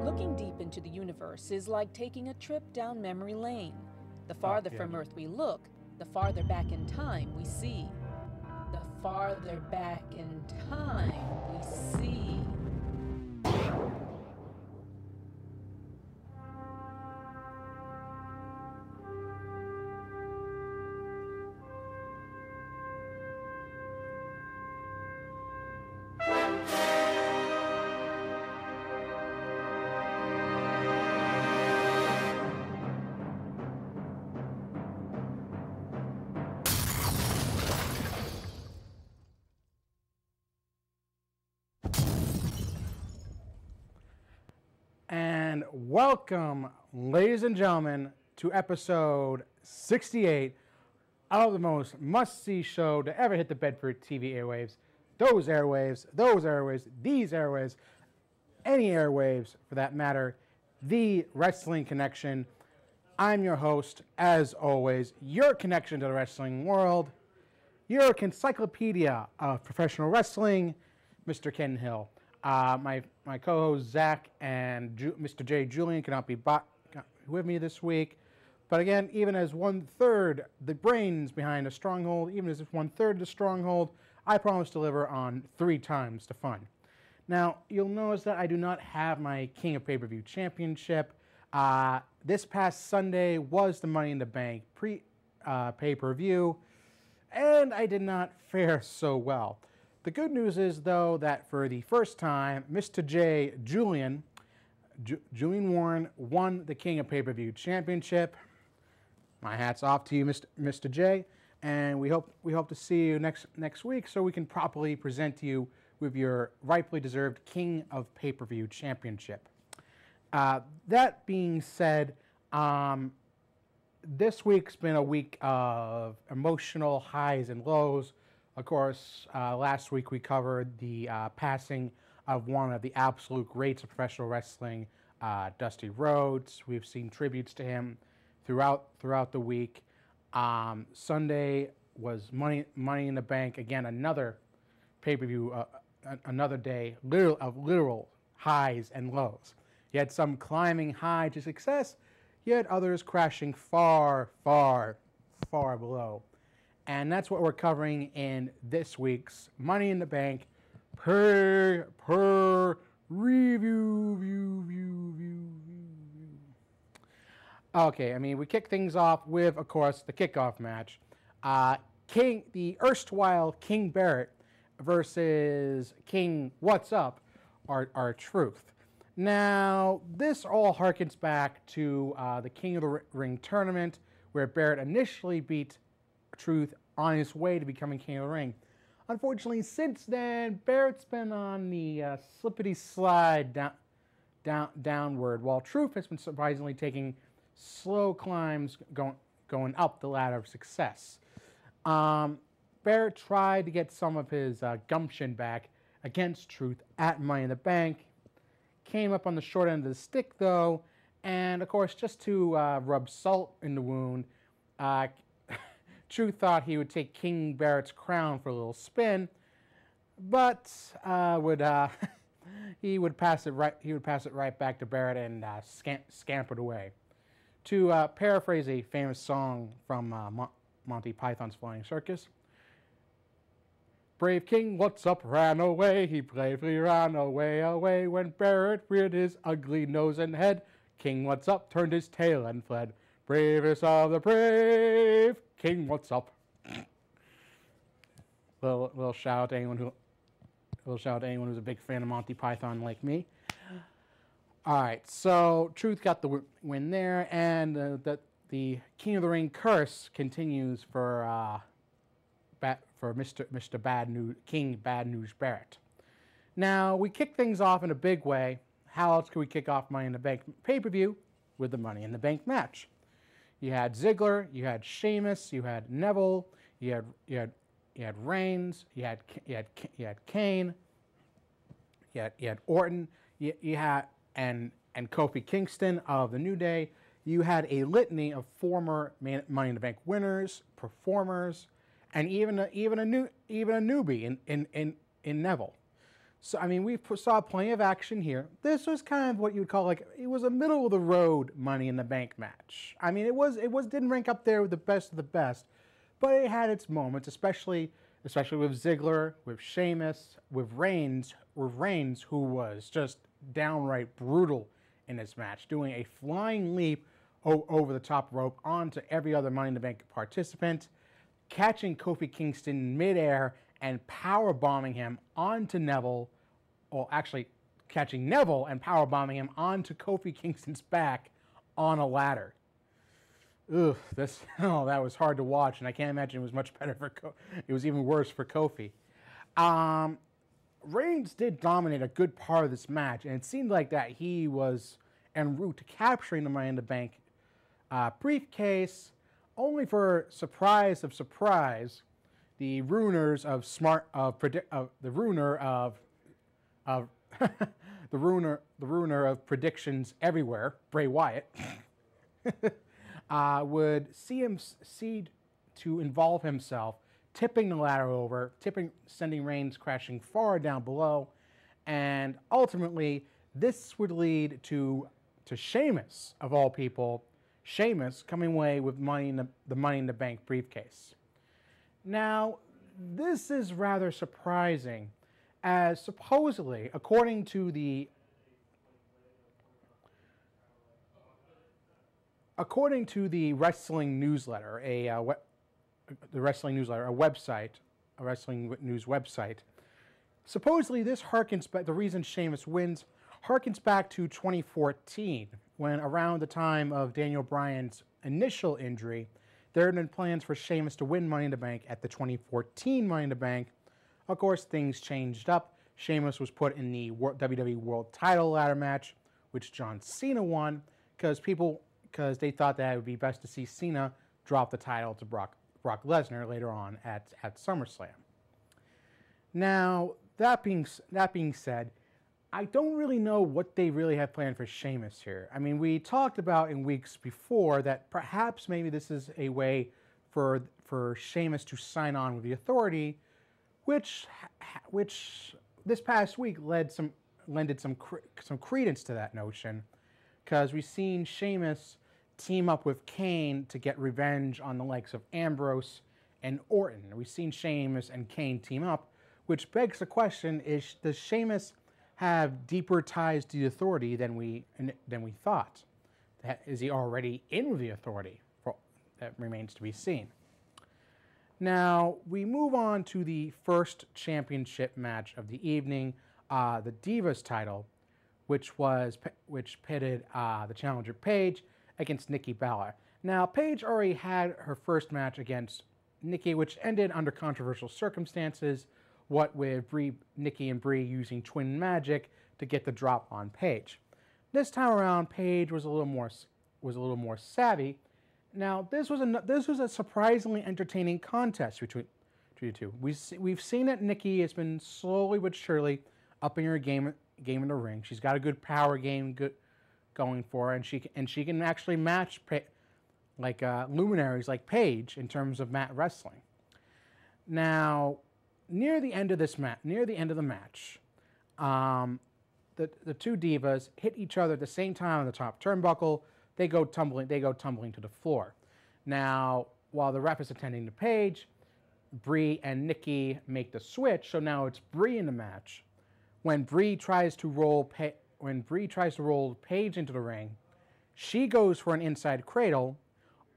Looking deep into the universe is like taking a trip down memory lane. The farther from Earth we look, the farther back in time we see. The farther back in time we see. And welcome, ladies and gentlemen, to episode 68 of the most must-see show to ever hit the Bedford TV airwaves. Those airwaves, these airwaves, any airwaves for that matter, the Wrestling Connection. I'm your host, as always, your connection to the wrestling world, your encyclopedia of professional wrestling, Mr. Ken Hill. My co-host Zach and Mr. J. Julian cannot be with me this week. But again, even as one-third the brains behind a stronghold, even as one-third the stronghold, I promise to deliver on 3 times the fun. Now, you'll notice that I do not have my King of Pay-Per-View Championship. This past Sunday was the Money in the Bank pay-per-view, and I did not fare so well. The good news is, though, that for the first time, Mr. J. Julian Warren won the King of Pay-Per-View Championship. My hat's off to you, Mr. J. And we hope to see you next week so we can properly present to you with your rightfully deserved King of Pay-Per-View Championship. That being said, this week's been a week of emotional highs and lows. Of course, last week we covered the passing of one of the absolute greats of professional wrestling, Dusty Rhodes. We've seen tributes to him throughout the week. Sunday was Money in the Bank. Again, another pay-per-view, another day of literal highs and lows. You had some climbing high to success, yet others crashing far, far, far below. And that's what we're covering in this week's Money in the Bank per review. Okay, I mean, we kick things off with, of course, the kickoff match. The erstwhile King Barrett versus King What's Up, our Truth. Now, this all harkens back to the King of the Ring tournament, where Barrett initially beat Truth on his way to becoming King of the Ring. Unfortunately, since then, Barrett's been on the slippity slide downward, while Truth has been surprisingly taking slow climbs going up the ladder of success. Barrett tried to get some of his gumption back against Truth at Money in the Bank. Came up on the short end of the stick, though, and of course, just to rub salt in the wound, Truth thought he would take King Barrett's crown for a little spin, but he would pass it right back to Barrett and scampered away. To paraphrase a famous song from Monty Python's Flying Circus, brave King What's Up ran away, he bravely ran away, when Barrett reared his ugly nose and head, King What's Up turned his tail and fled. Bravest of the brave, King What's Up. Little shout out to anyone who's a big fan of Monty Python like me. All right, so Truth got the win there, and the King of the Ring curse continues for Mr. Bad News King Bad News Barrett. Now we kick things off in a big way. How else could we kick off Money in the Bank pay-per-view with the Money in the Bank match? You had Ziggler, you had Sheamus, you had Neville, you had Reigns, you had Kane, you had Orton, you had and Kofi Kingston of the New Day. You had a litany of former Money in the Bank winners, performers, and even a newbie in Neville. So, I mean, saw plenty of action here. This was kind of what you would call like, it was a middle of the road Money in the Bank match. I mean, it didn't rank up there with the best of the best, but it had its moments, especially with Ziggler, with Sheamus, with Reigns, who was just downright brutal in this match, doing a flying leap over the top rope onto every other Money in the Bank participant, catching Kofi Kingston midair and power bombing him onto Neville, or actually catching Neville and power bombing him onto Kofi Kingston's back on a ladder. Ugh, that was hard to watch, and I can't imagine it was much better for it was even worse for Kofi. Reigns did dominate a good part of this match, and it seemed like that he was en route to capturing the Money in the Bank briefcase, only for surprise of surprise, the ruiners of the ruiner of predictions everywhere, Bray Wyatt, would see to involve himself, tipping the ladder over, sending Reigns crashing far down below, and ultimately this would lead to Sheamus, of all people, Sheamus coming away with the Money in the Bank briefcase. Now, this is rather surprising, as supposedly, according to the wrestling newsletter, a wrestling news website, supposedly this harkens back. The reason Sheamus wins harkens back to 2014, when around the time of Daniel Bryan's initial injury, there had been plans for Sheamus to win Money in the Bank at the 2014 Money in the Bank. Of course, things changed up. Sheamus was put in the WWE World Title ladder match, which John Cena won, because they thought that it would be best to see Cena drop the title to Brock Lesnar later on at SummerSlam. Now, that being said, I don't really know what they really have planned for Sheamus here. I mean, we talked about in weeks before that perhaps maybe this is a way for Sheamus to sign on with the Authority, which this past week lended some credence to that notion, because we've seen Sheamus team up with Kane to get revenge on the likes of Ambrose and Orton. We've seen Sheamus and Kane team up, which begs the question: does Sheamus have deeper ties to the Authority than we thought? Is he already in with the Authority? That remains to be seen. Now, we move on to the first championship match of the evening, the Divas title, which pitted the challenger Paige against Nikki Bella. Now, Paige already had her first match against Nikki, which ended under controversial circumstances, what with Nikki and Brie using twin magic to get the drop on Paige. This time around, Paige was a little more savvy. Now, this was a surprisingly entertaining contest between the two. We've seen that Nikki has been slowly but surely upping her game in the ring. She's got a good power game going for her, and she can actually match luminaries like Paige in terms of mat wrestling. Now, near the end of the match, the two divas hit each other at the same time on the top turnbuckle. They go tumbling to the floor. Now, while the ref is attending to Paige, Brie and Nikki make the switch, so now it's Brie in the match. When Brie tries to roll Paige into the ring, she goes for an inside cradle,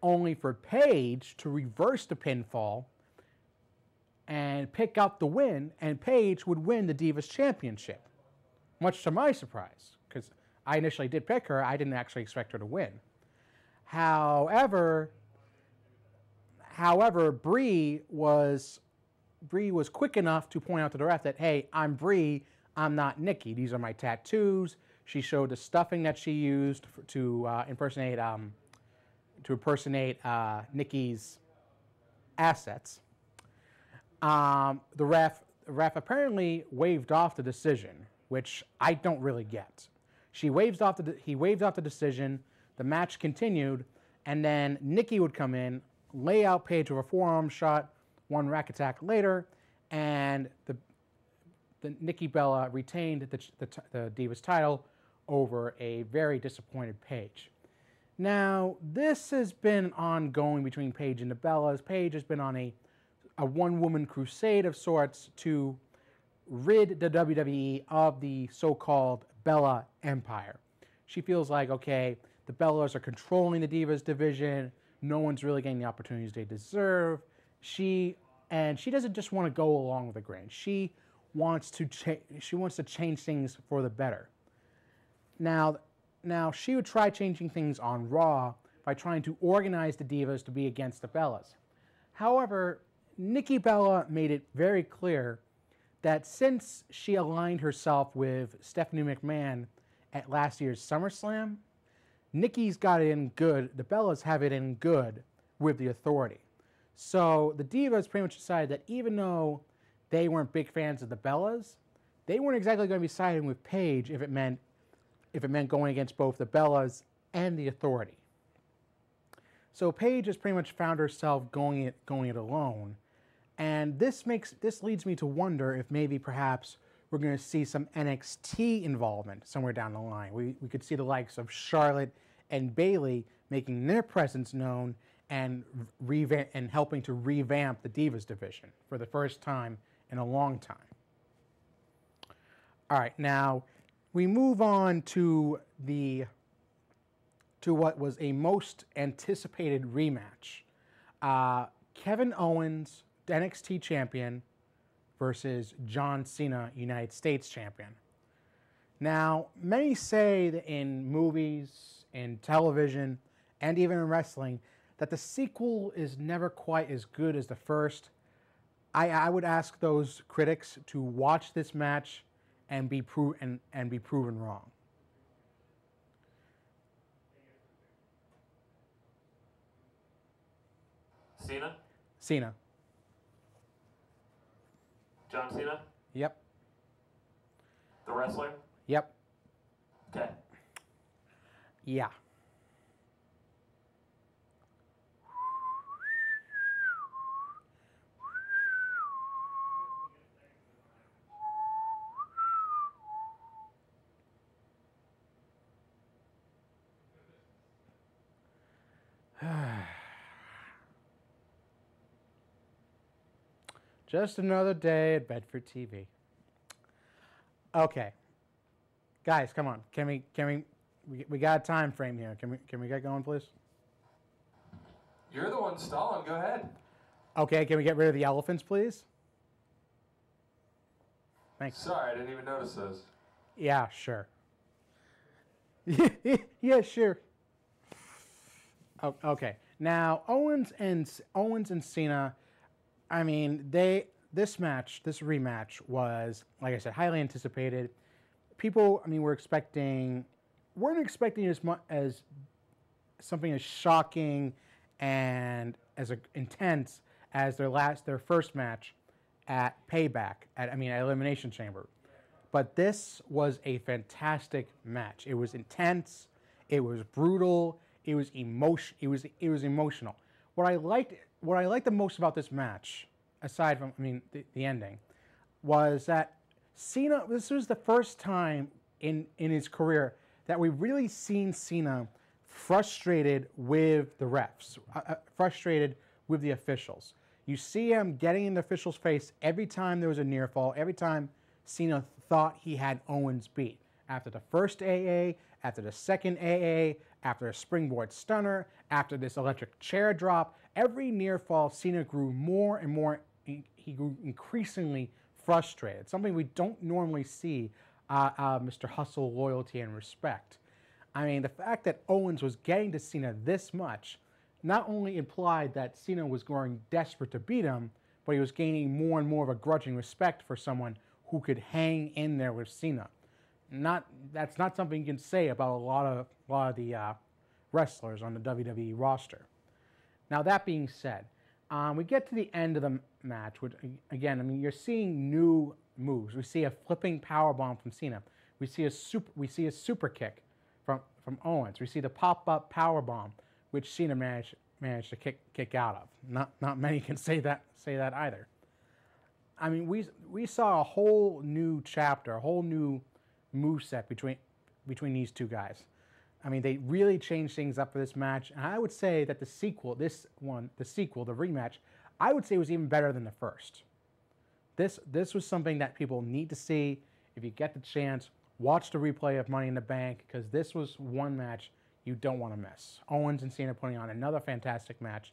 only for Paige to reverse the pinfall and pick up the win, and Paige would win the Divas Championship. Much to my surprise, because I initially did pick her, I didn't actually expect her to win. However, Brie was quick enough to point out to the ref that, hey, I'm Brie, I'm not Nikki. These are my tattoos. She showed the stuffing that she used to impersonate Nikki's assets. The ref apparently waved off the decision, which I don't really get. He waved off the decision. The match continued, and then Nikki would come in, lay out Paige with a forearm shot, one rack attack later, and Nikki Bella retained the Divas title over a very disappointed Paige. Now, this has been ongoing between Paige and the Bellas. Paige has been on a one-woman crusade of sorts to rid the WWE of the so-called Bella Empire. She feels like, okay, the Bellas are controlling the Divas division. No one's really getting the opportunities they deserve. She doesn't just want to go along with the grain. She wants to change things for the better. Now she would try changing things on Raw by trying to organize the Divas to be against the Bellas. However, Nikki Bella made it very clear that since she aligned herself with Stephanie McMahon at last year's SummerSlam, Nikki's got it in good. The Bellas have it in good with the Authority. So the Divas pretty much decided that even though they weren't big fans of the Bellas, they weren't exactly going to be siding with Paige if it meant going against both the Bellas and the Authority. So Paige has pretty much found herself going it alone. And this leads me to wonder if maybe perhaps we're going to see some NXT involvement somewhere down the line. We could see the likes of Charlotte and Bayley making their presence known and helping to revamp the Divas division for the first time in a long time. All right, now we move on to what was a most anticipated rematch. Kevin Owens, the NXT champion, versus John Cena, United States champion. Now, many say that in movies, in television, and even in wrestling, that the sequel is never quite as good as the first. I would ask those critics to watch this match and be proven wrong. Cena. John Cena? Yep. The wrestler? Yep. Okay. Yeah. Just another day at Bedford TV. Okay, guys, come on. We got a time frame here. Can we get going, please? You're the one stalling. Go ahead. Okay, can we get rid of the elephants, please? Thanks. Sorry, I didn't even notice those. Yeah, sure. Yeah, sure. Oh, okay. Now, Owens and Cena, I mean, this rematch was, like I said, highly anticipated. People, I mean, weren't expecting as much as something as shocking and as intense as their first match at Payback, at Elimination Chamber. But this was a fantastic match. It was intense. It was brutal. It was emotional. What I liked the most about this match, aside from the ending, was that Cena. This was the first time in his career that we've really seen Cena frustrated with the refs, frustrated with the officials. You see him getting in the official's face every time there was a near fall, every time Cena thought he had Owens beat. After the first AA, after the second AA, after a springboard stunner, after this electric chair drop, every near fall, Cena grew more and more, he grew increasingly frustrated, something we don't normally see Mr. Hustle, loyalty, and respect. I mean, the fact that Owens was getting to Cena this much not only implied that Cena was growing desperate to beat him, but he was gaining more and more of a grudging respect for someone who could hang in there with Cena. That's not something you can say about a lot of the wrestlers on the WWE roster. Now, that being said, we get to the end of the match, which, again, I mean, you're seeing new moves. We see a flipping powerbomb from Cena. We see a super kick from Owens. We see the pop-up powerbomb, which Cena managed to kick out of. Not many can say that either. I mean, we saw a whole new chapter, a whole new moveset between these two guys. I mean, they really changed things up for this match, and I would say that the sequel, the rematch, I would say was even better than the first. This was something that people need to see. If you get the chance, watch the replay of Money in the Bank, because this was one match you don't want to miss. Owens and Cena putting on another fantastic match.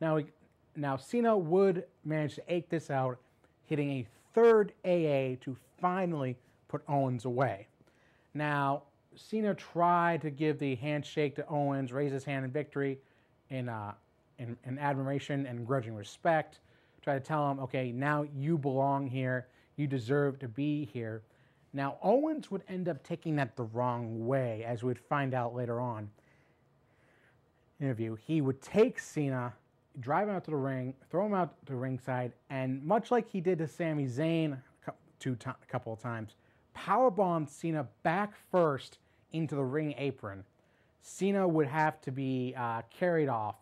Now Cena would manage to eke this out, hitting a third AA to finally put Owens away. Now, Cena tried to give the handshake to Owens, raise his hand in victory, in admiration and grudging respect. Try to tell him, okay, now you belong here. You deserve to be here. Now, Owens would end up taking that the wrong way, as we'd find out later on. Interview. He would take Cena, drive him out to the ring, throw him out to ringside, and much like he did to Sami Zayn a couple of times, powerbombed Cena back first into the ring apron. Cena would have to be carried off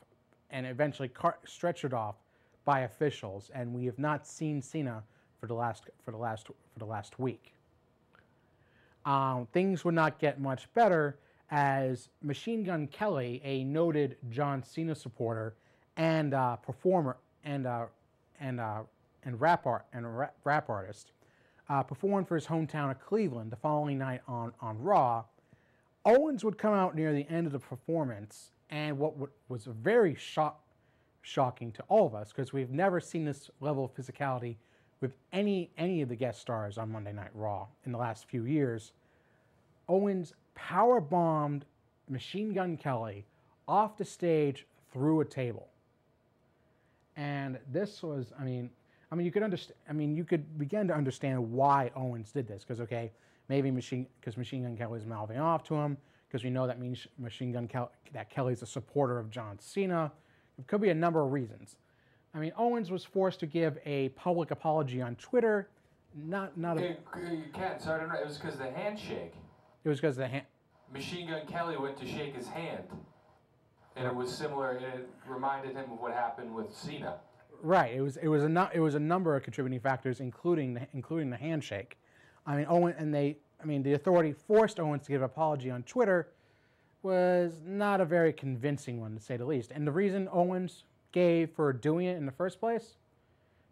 and eventually stretchered off by officials, and we have not seen Cena for the last week. Things would not get much better as Machine Gun Kelly, a noted John Cena supporter and performer and rap artist, performed for his hometown of Cleveland the following night on Raw. Owens would come out near the end of the performance, and what was very shocking to all of us, because we've never seen this level of physicality with any of the guest stars on Monday Night Raw in the last few years. Owens powerbombed Machine Gun Kelly off the stage through a table. And this was, I mean, you could understand. I mean, you could begin to understand why Owens did this, because maybe Machine Gun Kelly's mouthing off to him, because we know that means that Kelly's a supporter of John Cena. It could be a number of reasons. I mean, Owens was forced to give a public apology on Twitter. You can't. So I don't know. It was because of the handshake. It was because of the hand. Machine Gun Kelly went to shake his hand, and it was similar. It reminded him of what happened with Cena. Right. It was a number of contributing factors, including the handshake. I mean, the authority forced Owens to give an apology on Twitter was not a very convincing one, to say the least. And the reason Owens gave for doing it in the first place,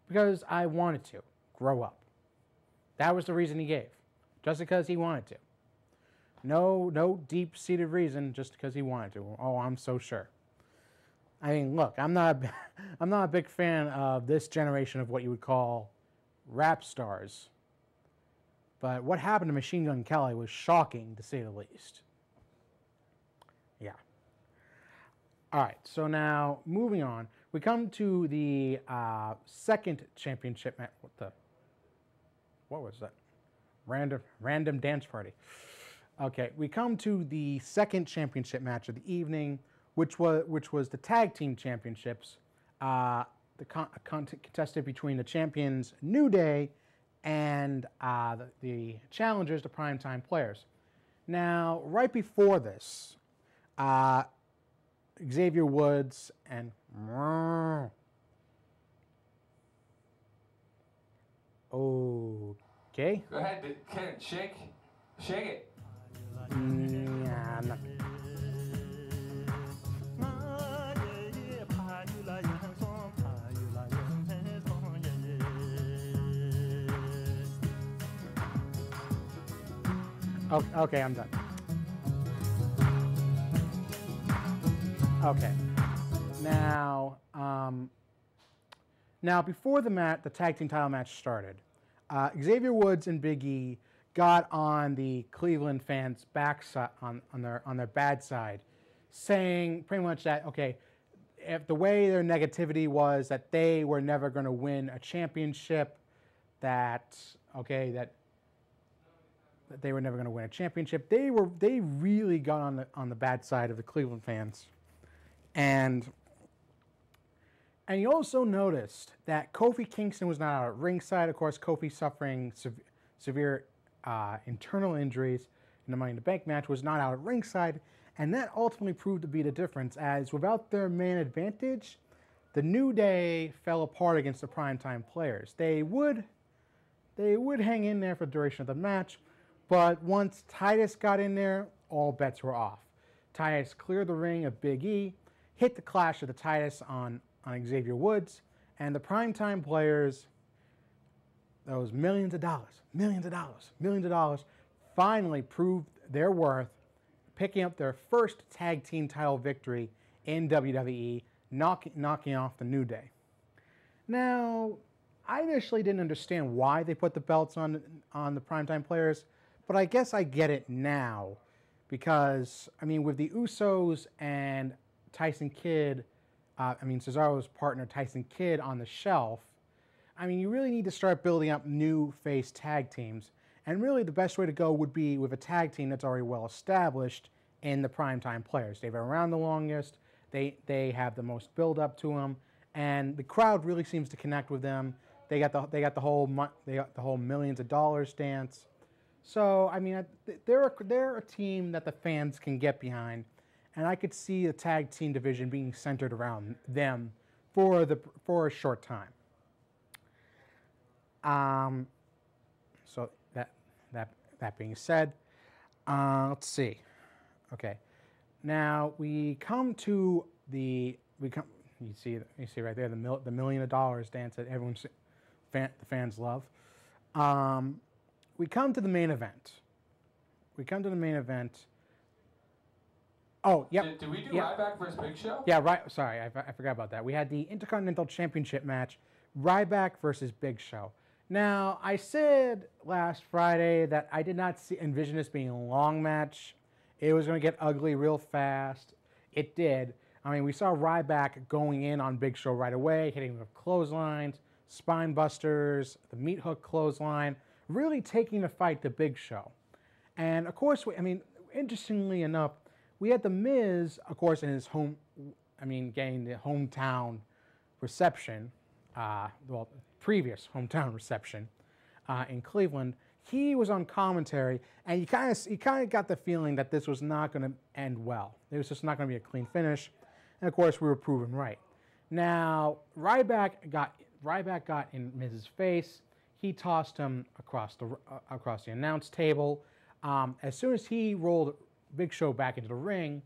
because I wanted to grow up. That was the reason he gave, just because he wanted to. No deep-seated reason, just because he wanted to. Oh, I'm so sure. I mean, look, I'm not a big fan of this generation of what you would call rap stars. But what happened to Machine Gun Kelly was shocking, to say the least. Yeah. All right, so now moving on, we come to the second championship match. What was that? Random dance party. Okay, we come to the second championship match of the evening, which was the tag team championships, contested between the champions New Day and the challengers, the Primetime Players. Now, right before this, Xavier Woods and okay. Go ahead, Ken. Shake it. Yeah, no. Okay, I'm done. Okay. Now before the tag team title match started, Xavier Woods and Big E got on the Cleveland fans' backside, on their bad side, saying pretty much that, okay, if the way their negativity was that they were never going to win a championship, that they were never going to win a championship, they really got on the bad side of the Cleveland fans, and you also noticed that Kofi Kingston was not out at ringside. Of course, Kofi suffering severe internal injuries in the Money in the Bank match, was not out at ringside, and that ultimately proved to be the difference, as without their man advantage, the New Day fell apart against the Primetime Players. They would they would hang in there for the duration of the match, but once Titus got in there, all bets were off. Titus cleared the ring of Big E, hit the clash of the Titus on Xavier Woods, and the primetime players, those millions of dollars, finally proved their worth, picking up their first tag team title victory in WWE, knocking off the New Day. Now, I initially didn't understand why they put the belts on the primetime players, but I guess I get it now. Because, I mean, with the Usos and Tyson Kidd, Cesaro's partner Tyson Kidd on the shelf, I mean, you really need to start building up new face tag teams. And really the best way to go would be with a tag team that's already well established in the primetime players. They've been around the longest, they have the most build up to them, and the crowd really seems to connect with them. They got the whole millions of dollars dance. So, I mean, they're a team that the fans can get behind, and I could see the tag team division being centered around them for a short time. So that being said, let's see. Okay, now we come to you see right there the million of dollars dance that the fans love. We come to the main event. Oh, yep. Did we do Ryback versus Big Show? Yeah, right. Sorry, I forgot about that. We had the Intercontinental Championship match, Ryback versus Big Show. Now, I said last Friday that I did not envision this being a long match. It was going to get ugly real fast. It did. I mean, we saw Ryback going in on Big Show right away, hitting him with clotheslines, spine busters, the meat hook clothesline, really taking the fight to Big Show. And, of course, interestingly enough, we had The Miz, of course, in his getting the hometown reception, previous hometown reception in Cleveland. He was on commentary, and you kind of got the feeling that this was not going to end well. It was just not going to be a clean finish, and of course, we were proven right. Now, Ryback got in Miz's face. He tossed him across the announce table. As soon as he rolled Big Show back into the ring,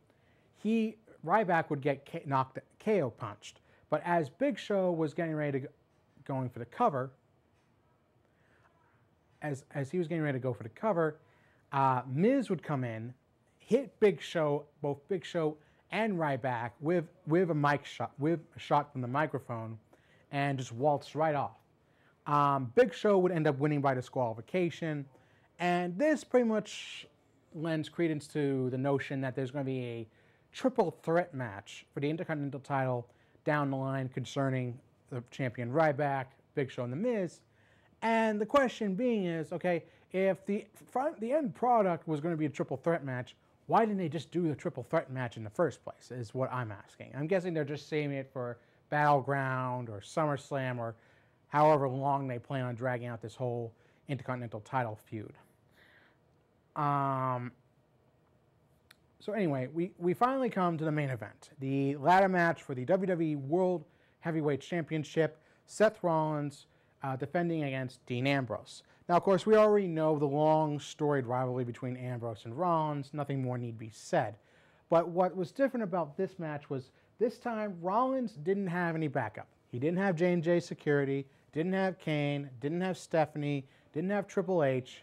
Ryback would get KO punched. But as Big Show was getting ready to going for the cover, as he was getting ready to go for the cover, Miz would come in, hit Big Show, both Big Show and Ryback with a mic shot, with a shot from the microphone, and just waltzed right off. Big Show would end up winning by disqualification, and this pretty much lends credence to the notion that there's going to be a triple threat match for the Intercontinental title down the line concerning the champion Ryback, Big Show, and The Miz. And the question being is, okay, if the end product was going to be a triple threat match, why didn't they just do the triple threat match in the first place, is what I'm asking. I'm guessing they're just saving it for Battleground or SummerSlam or however long they plan on dragging out this whole Intercontinental title feud. So anyway, we finally come to the main event, the ladder match for the WWE World Heavyweight Championship. Seth Rollins defending against Dean Ambrose. Now, of course, we already know the long storied rivalry between Ambrose and Rollins. Nothing more need be said. But what was different about this match was this time Rollins didn't have any backup. He didn't have J&J Security, didn't have Kane, didn't have Stephanie, didn't have Triple H.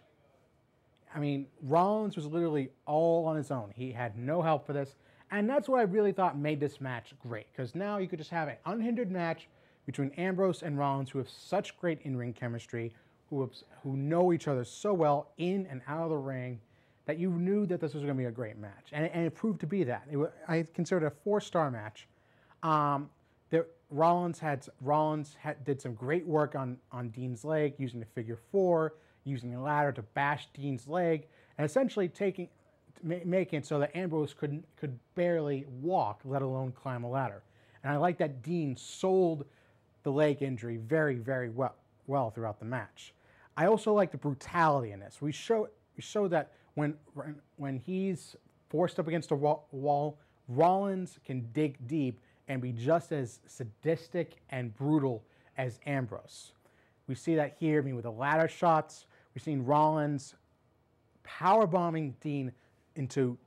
I mean, Rollins was literally all on his own. He had no help for this. And that's what I really thought made this match great. Because now you could just have an unhindered match between Ambrose and Rollins, who have such great in-ring chemistry, who know each other so well in and out of the ring, that you knew that this was going to be a great match. And it proved to be that. I consider it a 4-star match. Rollins did some great work on Dean's leg, using the figure 4, using a ladder to bash Dean's leg, and essentially making it so that Ambrose could barely walk, let alone climb a ladder. And I like that Dean sold the leg injury very, very well throughout the match. I also like the brutality in this. We show that when he's forced up against a wall, Rollins can dig deep and be just as sadistic and brutal as Ambrose. We see that here, with the ladder shots. We've seen Rollins powerbombing Dean into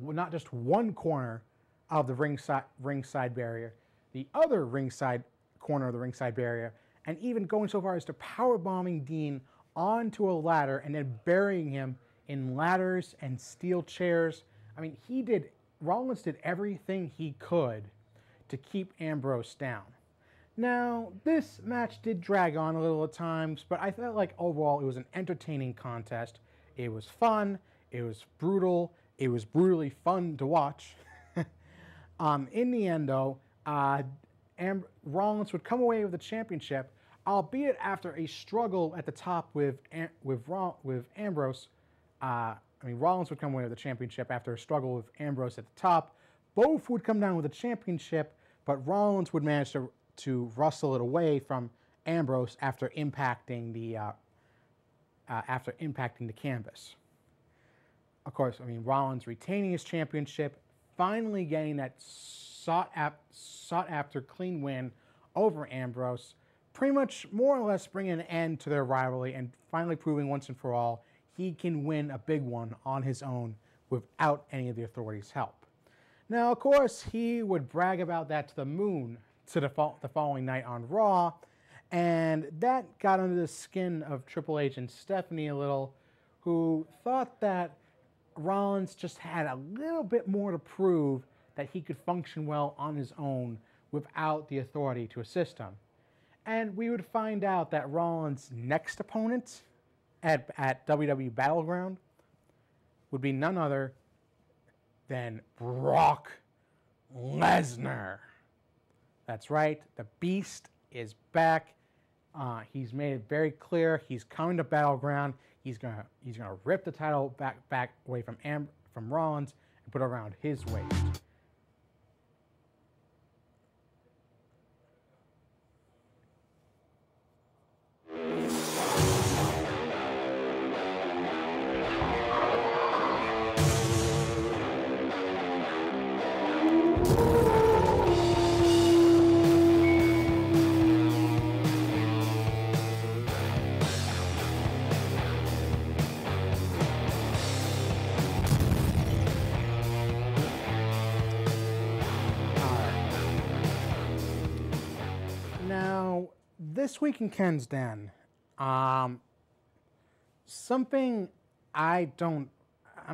not just one corner of the ringside barrier, the other ringside corner of the ringside barrier, and even going so far as to powerbombing Dean onto a ladder and then burying him in ladders and steel chairs. I mean, Rollins did everything he could to keep Ambrose down. Now, this match did drag on a little at times, but I felt like overall it was an entertaining contest. It was fun, it was brutal, it was brutally fun to watch. In the end, though, Rollins would come away with the championship, albeit after a struggle at the top with Ambrose. Rollins would come away with the championship after a struggle with Ambrose at the top. Both would come down with the championship, but Rollins would manage to wrestle it away from Ambrose after impacting the canvas. Of course, Rollins retaining his championship, finally getting that sought-after clean win over Ambrose, pretty much more or less bringing an end to their rivalry and finally proving once and for all he can win a big one on his own without any of the Authority's help. Now, of course, he would brag about that to the moon the following night on Raw, and that got under the skin of Triple H and Stephanie a little, who thought that Rollins just had a little bit more to prove that he could function well on his own without the Authority to assist him. And we would find out that Rollins' next opponent at WWE Battleground would be none other than Brock Lesnar. That's right, the Beast is back. He's made it very clear he's coming to Battleground. He's gonna rip the title back away from Rollins and put it around his waist. This week in Ken's Den, something I'm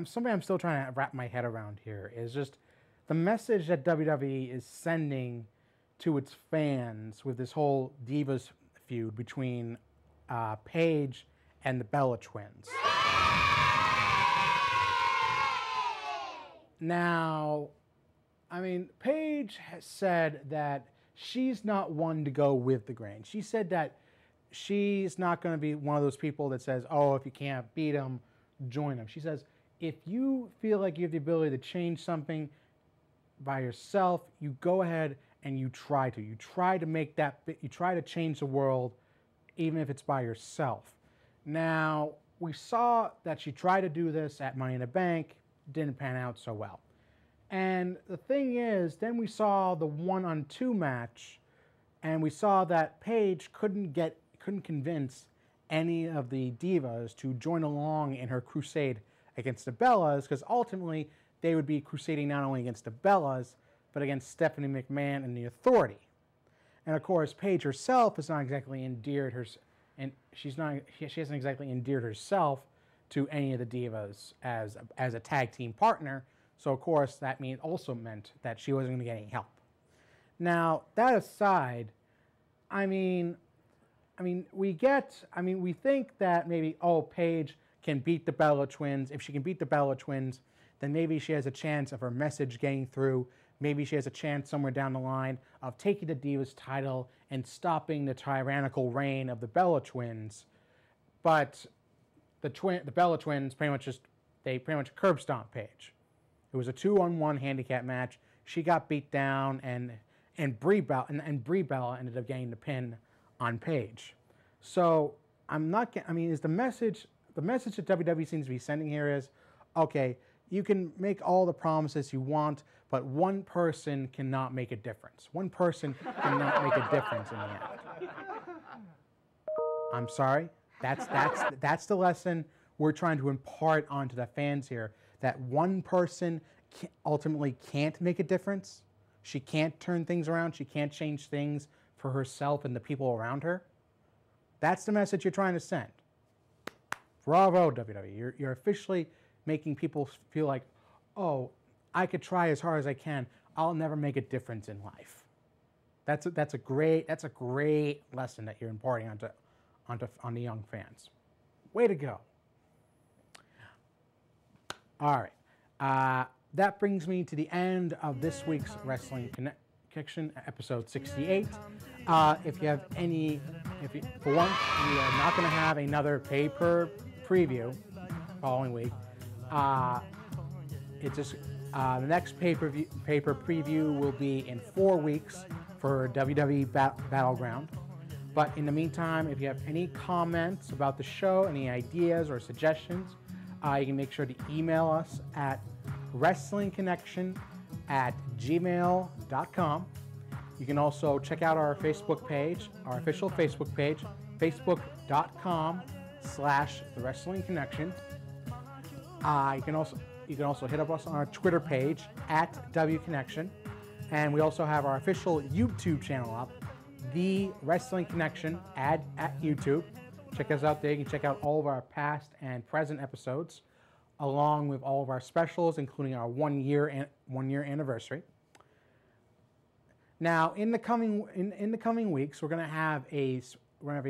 still trying to wrap my head around here is just the message that WWE is sending to its fans with this whole Divas feud between Paige and the Bella Twins. Now, Paige has said that she's not one to go with the grain. She said that she's not going to be one of those people that says, oh, if you can't beat them, join them. She says, if you feel like you have the ability to change something by yourself, you go ahead and you try to. You try to change the world, even if it's by yourself. Now, we saw that she tried to do this at Money in the Bank, didn't pan out so well. And the thing is, then we saw the 1-on-2 match, and we saw that Paige couldn't convince any of the Divas to join along in her crusade against the Bellas, because ultimately they would be crusading not only against the Bellas, but against Stephanie McMahon and the Authority. And of course, Paige herself is not exactly endeared she hasn't exactly endeared herself to any of the Divas as a tag team partner. So of course that also meant that she wasn't going to get any help. Now that aside, we think that maybe Paige can beat the Bella Twins. If she can beat the Bella Twins, then maybe she has a chance of her message getting through. Maybe she has a chance somewhere down the line of taking the Divas title and stopping the tyrannical reign of the Bella Twins. But the Bella Twins pretty much curb stomped Paige. It was a 2-on-1 handicap match. She got beat down, and Brie Bella ended up getting the pin on Paige. So is the message that WWE seems to be sending here is, okay, you can make all the promises you want, but one person cannot make a difference. One person cannot make a difference in the end. I'm sorry. That's the lesson we're trying to impart onto the fans here. That one person ultimately can't make a difference. She can't turn things around. She can't change things for herself and the people around her. That's the message you're trying to send. Bravo, WWE. You're officially making people feel like, oh, I could try as hard as I can. I'll never make a difference in life. That's a great lesson that you're imparting on the young fans. Way to go. All right. That brings me to the end of this week's Wrestling Connection, episode 68. If you have any, for one, we are not going to have another paper preview following week. It's just the next paper preview will be in 4 weeks for WWE Battleground. But in the meantime, if you have any comments about the show, any ideas or suggestions, you can make sure to email us at wrestlingconnection@gmail.com. You can also check out our Facebook page, our official Facebook page, facebook.com/The Wrestling Connection. You can also hit up us on our Twitter page @WConnection. And we also have our official YouTube channel up, The Wrestling Connection at YouTube. Check us out there. You can check out all of our past and present episodes, along with all of our specials, including our one year anniversary. Now, in the coming weeks, we're going to have a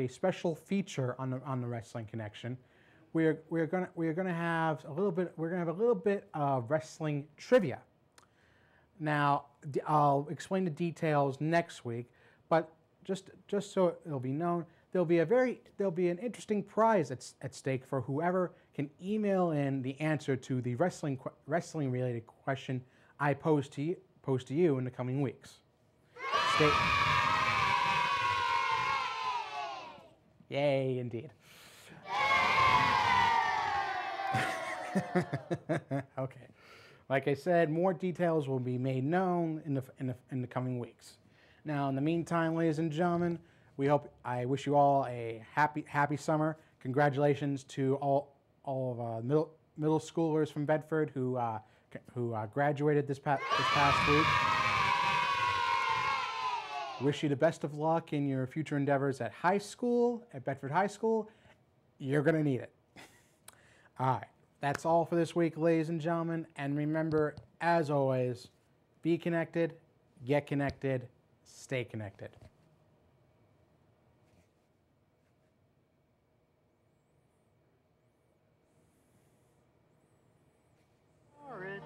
special feature on the Wrestling Connection. We're going to have a little bit of wrestling trivia. Now, I'll explain the details next week, but just so it'll be known, there'll be an interesting prize at stake for whoever can email in the answer to the wrestling related question I pose to you in the coming weeks. Yay, indeed. Okay. Like I said, more details will be made known in the coming weeks. Now, in the meantime, ladies and gentlemen, I wish you all a happy summer. Congratulations to all of middle schoolers from Bedford who graduated this past week. Wish you the best of luck in your future endeavors at Bedford High School. You're going to need it. All right. That's all for this week, ladies and gentlemen. And remember, as always, be connected, get connected, stay connected. For it.